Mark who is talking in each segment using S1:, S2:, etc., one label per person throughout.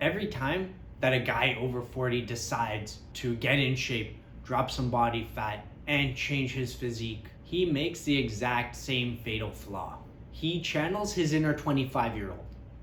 S1: Every time that a guy over 40 decides to get in shape, drop some body fat, and change his physique, he makes the exact same fatal flaw. He channels his inner 25-year-old.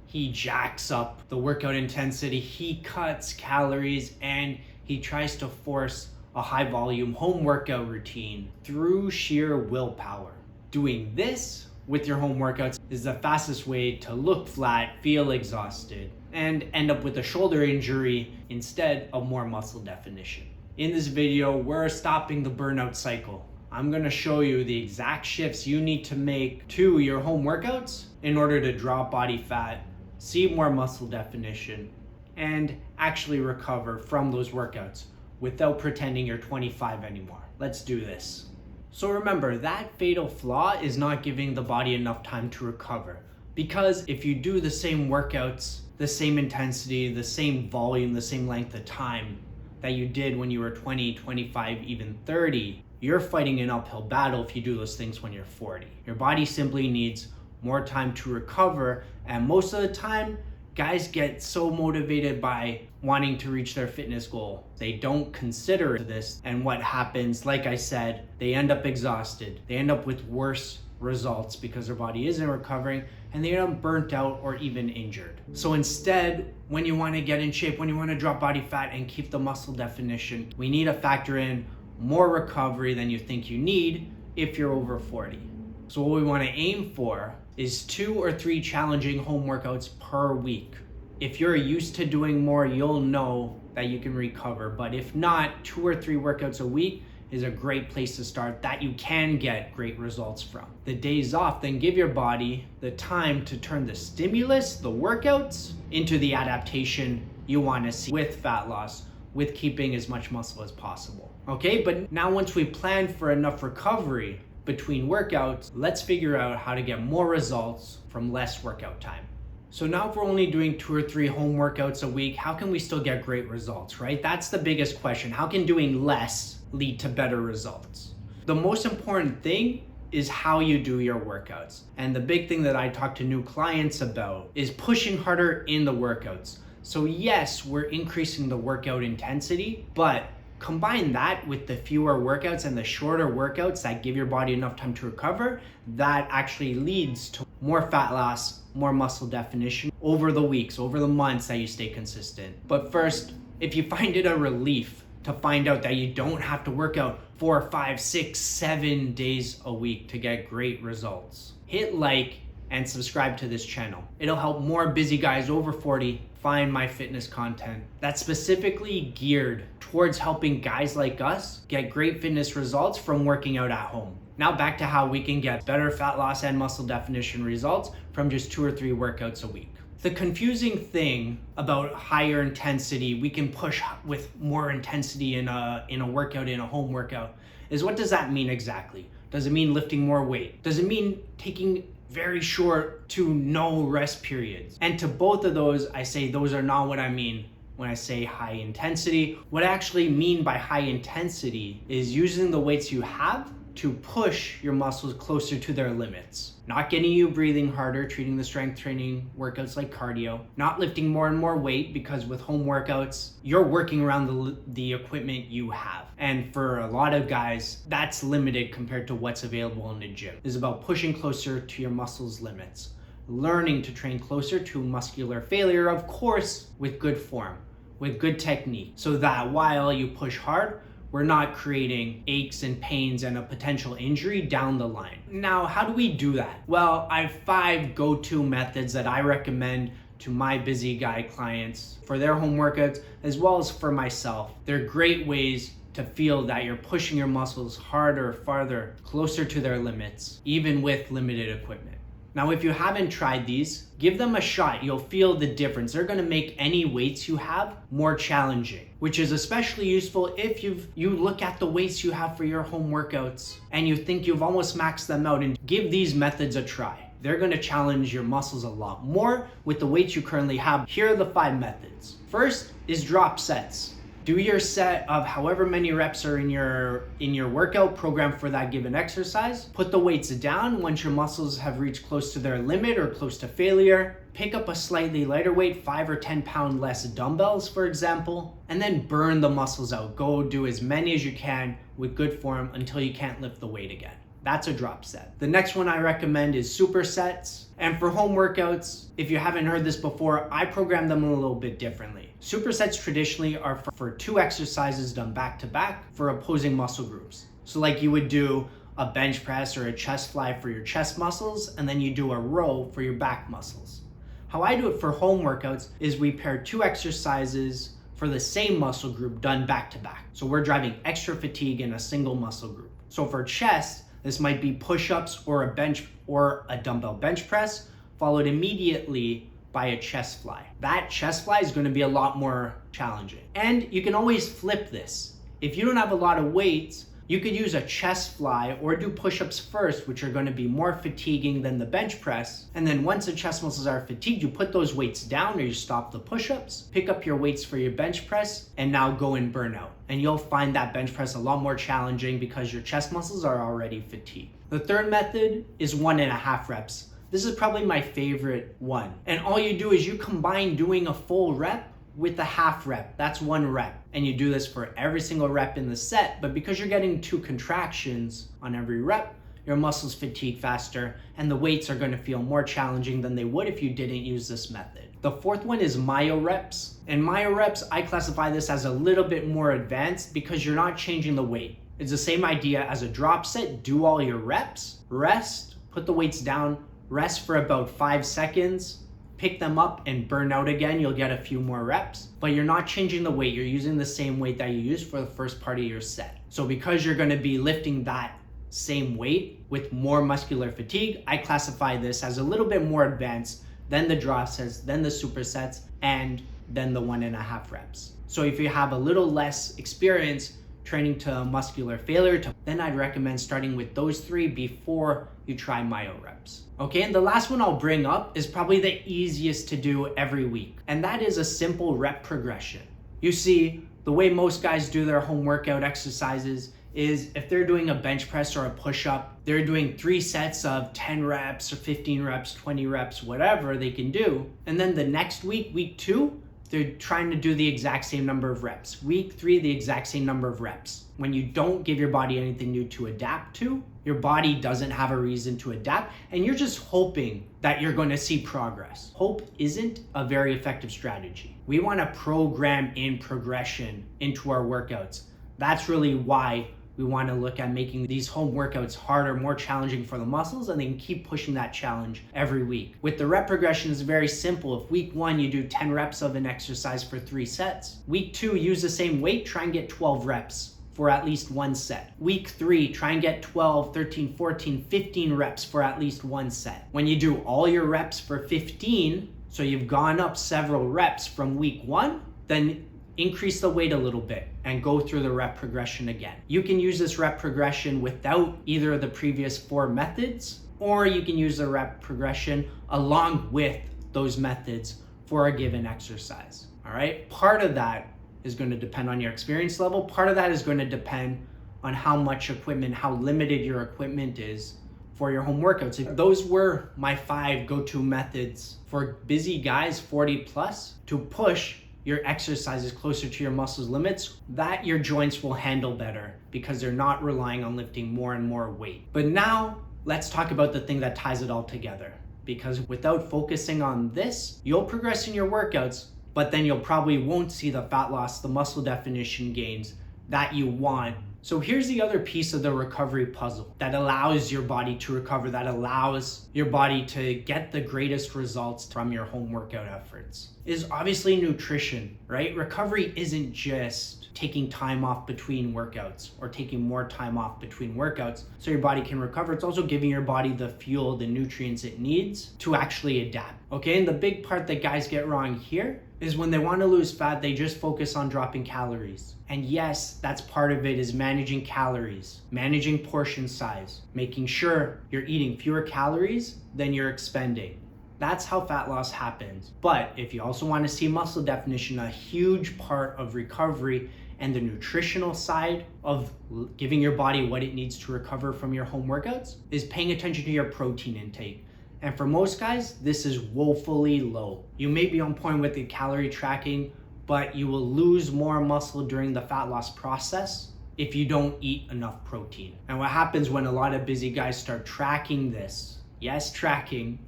S1: He jacks up the workout intensity, he cuts calories, and he tries to force a high volume home workout routine through sheer willpower. Doing this with your home workouts is the fastest way to look flat, feel exhausted, and end up with a shoulder injury instead of more muscle definition. In this video, we're stopping the burnout cycle. I'm gonna show you the exact shifts you need to make to your home workouts in order to drop body fat, see more muscle definition, and actually recover from those workouts without pretending you're 25 anymore. Let's do this. So remember, that fatal flaw is not giving the body enough time to recover. Because if you do the same workouts, the same intensity, the same volume, the same length of time that you did when you were 20, 25, even 30, you're fighting an uphill battle if you do those things when you're 40. Your body simply needs more time to recover, and most of the time, guys get so motivated by wanting to reach their fitness goal. They don't consider this, and what happens, like I said, they end up exhausted. They end up with worse results because their body isn't recovering, and they end up burnt out or even injured. So instead, when you want to get in shape, when you want to drop body fat and keep the muscle definition, we need to factor in more recovery than you think you need if you're over 40. So what we want to aim for is 2 or 3 challenging home workouts per week. If you're used to doing more, you'll know that you can recover. But if not, 2 or 3 workouts a week is a great place to start that you can get great results from. The days off, then give your body the time to turn the stimulus, the workouts, into the adaptation you want to see with fat loss, with keeping as much muscle as possible. Okay, but now once we plan for enough recovery between workouts, let's figure out how to get more results from less workout time. So now if we're only doing 2 or 3 home workouts a week, how can we still get great results, right? That's the biggest question. How can doing less lead to better results? The most important thing is how you do your workouts. And the big thing that I talk to new clients about is pushing harder in the workouts. So yes, we're increasing the workout intensity, but combine that with the fewer workouts and the shorter workouts that give your body enough time to recover, that actually leads to more fat loss, more muscle definition over the weeks, over the months that you stay consistent. But first, if you find it a relief to find out that you don't have to work out 4, 5, 6, 7 days a week to get great results, hit like and subscribe to this channel. It'll help more busy guys over 40 find my fitness content that's specifically geared towards helping guys like us get great fitness results from working out at home. Now back to how we can get better fat loss and muscle definition results from just 2 or 3 workouts a week. The confusing thing about higher intensity, we can push with more intensity in a workout, in a home workout, is what does that mean exactly? Does it mean lifting more weight? Does it mean taking very short to no rest periods? And to both of those, I say those are not what I mean when I say high intensity. What I actually mean by high intensity is using the weights you have to push your muscles closer to their limits. Not getting you breathing harder, treating the strength training workouts like cardio, not lifting more and more weight, because with home workouts, you're working around the equipment you have. And for a lot of guys, that's limited compared to what's available in the gym. It's about pushing closer to your muscles' limits, learning to train closer to muscular failure, of course, with good form, with good technique, so that while you push hard, we're not creating aches and pains and a potential injury down the line. Now, how do we do that? Well, I have 5 go-to methods that I recommend to my busy guy clients for their home workouts, as well as for myself. They're great ways to feel that you're pushing your muscles harder, farther, closer to their limits, even with limited equipment. Now, if you haven't tried these, give them a shot. You'll feel the difference. They're gonna make any weights you have more challenging, which is especially useful if you look at the weights you have for your home workouts and you think you've almost maxed them out, and give these methods a try. They're gonna challenge your muscles a lot more with the weights you currently have. Here are the 5 methods. First is drop sets. Do your set of however many reps are in your workout program for that given exercise. Put the weights down once your muscles have reached close to their limit or close to failure. Pick up a slightly lighter weight, 5 or 10 pound less dumbbells, for example, and then burn the muscles out. Go do as many as you can with good form until you can't lift the weight again. That's a drop set. The next one I recommend is supersets. And for home workouts, if you haven't heard this before, I program them a little bit differently. Supersets traditionally are for 2 exercises done back to back for opposing muscle groups. So like you would do a bench press or a chest fly for your chest muscles, and then you do a row for your back muscles. How I do it for home workouts is we pair 2 exercises for the same muscle group done back to back. So we're driving extra fatigue in a single muscle group. So for chest, this might be push-ups or a dumbbell bench press, followed immediately by a chest fly. That chest fly is going to be a lot more challenging. And you can always flip this. If you don't have a lot of weights, you could use a chest fly or do push-ups first, which are going to be more fatiguing than the bench press. And then once the chest muscles are fatigued, you put those weights down or you stop the push-ups, pick up your weights for your bench press, and now go and burn out. And you'll find that bench press a lot more challenging because your chest muscles are already fatigued. The third method is 1.5 reps. This is probably my favorite one. And all you do is you combine doing a full rep with a half rep. That's 1 rep. And you do this for every single rep in the set, but because you're getting 2 contractions on every rep, your muscles fatigue faster and the weights are going to feel more challenging than they would if you didn't use this method. The fourth one is myo reps. And myo reps, I classify this as a little bit more advanced because you're not changing the weight. It's the same idea as a drop set. Do all your reps, rest, put the weights down, rest for about 5 seconds, pick them up and burn out again. You'll get a few more reps, but you're not changing the weight. You're using the same weight that you used for the first part of your set. So because you're going to be lifting that same weight with more muscular fatigue, I classify this as a little bit more advanced than the drop sets, then the supersets, and then the 1.5 reps. So if you have a little less experience training to muscular failure, then I'd recommend starting with those 3 before you try myo reps. Okay, and the last one I'll bring up is probably the easiest to do every week, and that is a simple rep progression. You see, the way most guys do their home workout exercises is if they're doing a bench press or a push-up, they're doing 3 sets of 10 reps or 15 reps, 20 reps, whatever they can do. And then the next week, week 2, they're trying to do the exact same number of reps. Week 3, the exact same number of reps. When you don't give your body anything new to adapt to, your body doesn't have a reason to adapt, and you're just hoping that you're going to see progress. Hope isn't a very effective strategy. We want to program in progression into our workouts. That's really why we want to look at making these home workouts harder, more challenging for the muscles, and then keep pushing that challenge every week. With the rep progression, it's very simple. If week 1, you do 10 reps of an exercise for 3 sets. Week 2, use the same weight, try and get 12 reps for at least 1 set. Week 3, try and get 12, 13, 14, 15 reps for at least 1 set. When you do all your reps for 15, so you've gone up several reps from week 1, then increase the weight a little bit and go through the rep progression again. You can use this rep progression without either of the previous 4 methods, or you can use the rep progression along with those methods for a given exercise. All right, part of that is going to depend on your experience level. Part of that is going to depend on how much equipment, how limited your equipment is for your home workouts. If those were my 5 go-to methods for busy guys 40 plus to push your exercises closer to your muscles limits, that your joints will handle better because they're not relying on lifting more and more weight. But now let's talk about the thing that ties it all together, because without focusing on this, you'll progress in your workouts, but then you'll probably won't see the fat loss, the muscle definition gains that you want. So here's the other piece of the recovery puzzle that allows your body to recover, that allows your body to get the greatest results from your home workout efforts, is obviously nutrition, right? Recovery isn't just taking time off between workouts or taking more time off between workouts so your body can recover. It's also giving your body the fuel, the nutrients it needs to actually adapt. Okay, and the big part that guys get wrong here is when they want to lose fat, they just focus on dropping calories. And yes, that's part of it, is managing calories, managing portion size, making sure you're eating fewer calories than you're expending. That's how fat loss happens. But if you also want to see muscle definition, a huge part of recovery and the nutritional side of giving your body what it needs to recover from your home workouts is paying attention to your protein intake. And for most guys, this is woefully low. You may be on point with the calorie tracking, but you will lose more muscle during the fat loss process if you don't eat enough protein. And what happens when a lot of busy guys start tracking this, yes, tracking,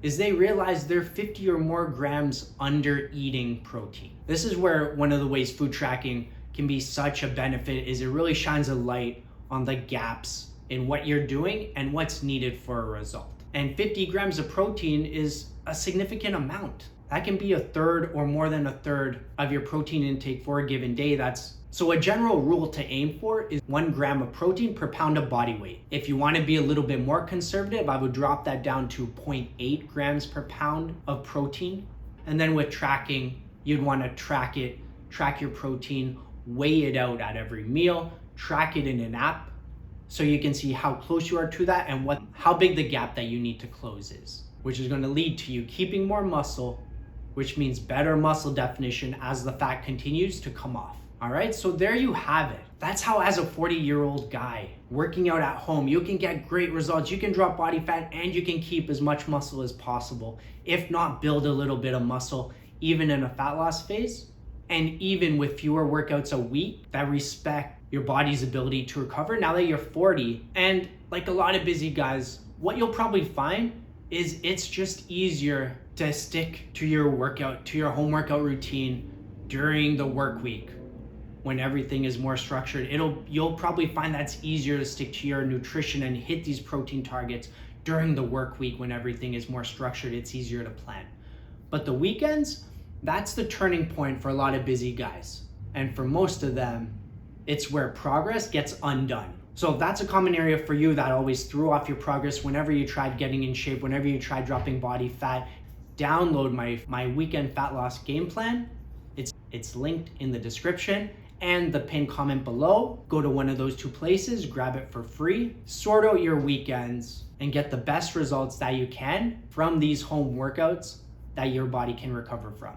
S1: is they realize they're 50 or more grams under eating protein. This is where one of the ways food tracking can be such a benefit is it really shines a light on the gaps in what you're doing and what's needed for a result. And 50 grams of protein is a significant amount. That can be a third or more than a third of your protein intake for a given day. So a general rule to aim for is 1 gram of protein per pound of body weight. If you want to be a little bit more conservative, I would drop that down to 0.8 grams per pound of protein. And then with tracking, you'd want to track your protein, weigh it out at every meal, track it in an app so you can see how close you are to that and how big the gap that you need to close is, which is going to lead to you keeping more muscle, which means better muscle definition as the fat continues to come off. All right, so there you have it. That's how, as a 40-year-old guy working out at home, you can get great results. You can drop body fat and you can keep as much muscle as possible, if not build a little bit of muscle, even in a fat loss phase, and even with fewer workouts a week that respect your body's ability to recover now that you're 40. And like a lot of busy guys, what you'll probably find is it's just easier to stick to your workout, to your home workout routine during the work week. When everything is more structured, you'll probably find that's easier to stick to your nutrition and hit these protein targets during the work week. When everything is more structured, it's easier to plan. But the weekends, that's the turning point for a lot of busy guys. And for most of them, it's where progress gets undone. So if that's a common area for you that always threw off your progress whenever you tried getting in shape, whenever you tried dropping body fat, download my Weekend Fat Loss Gameplan. It's linked in the description and the pinned comment below. Go to one of those 2 places, grab it for free, sort out your weekends, and get the best results that you can from these home workouts that your body can recover from.